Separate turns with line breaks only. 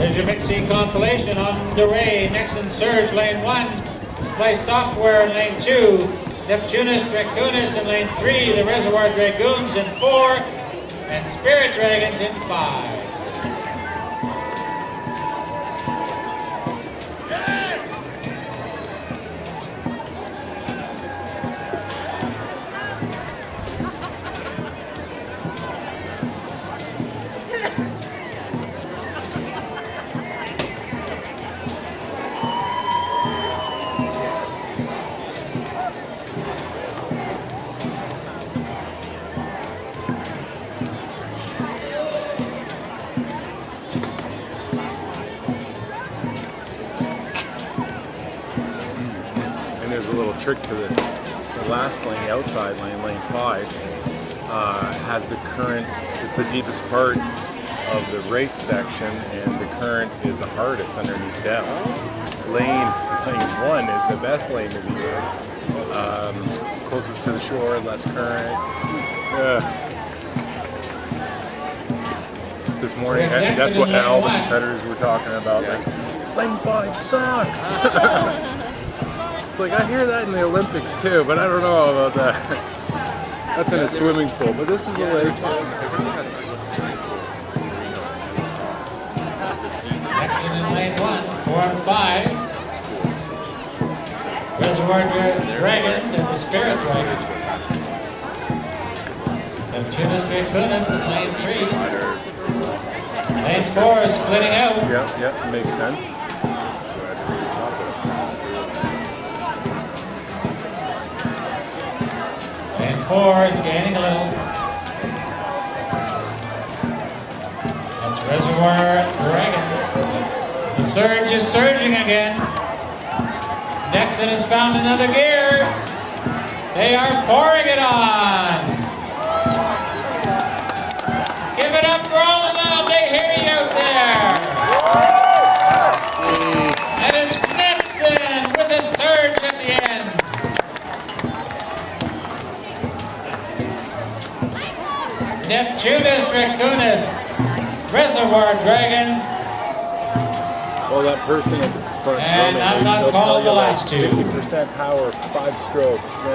There's your mixing Consolation on the way. Nexen Surge, lane 1. Splice Software in lane 2. Neptunis Draconis in lane 3. The Reservoir Dragoons in 4. And Spirit Dragons in 5.
There's a little trick to this. The last lane, outside lane, lane 5, has the current. It's the deepest part of the race section, and the current is the hardest underneath depth. Lane 1 is the best lane to be in. Closest to the shore, less current. This morning, that's what all the competitors were talking about. Like, lane 5 sucks. Like, I hear that in the Olympics too, but I don't know about that. That's in a swimming pool, but this is a lake.
Nexen in lane 1, 4 and 5. Reservoir Dragons and the Spirit Dragons. Neptunis Draconis in lane 3. Lane 4 is splitting out.
Yep, makes sense.
Lane 4 is gaining a little. That's Reservoir Dragons. The surge is surging again. Nexen has found another gear. They are pouring it on. Give it up for all of them. They hear you out there. And it's Nexen with a surge at the end. Neptunis Draconis, Reservoir Dragons.
Well, that person at the front
and I'm not calling the last two.
50% power, 5 strokes.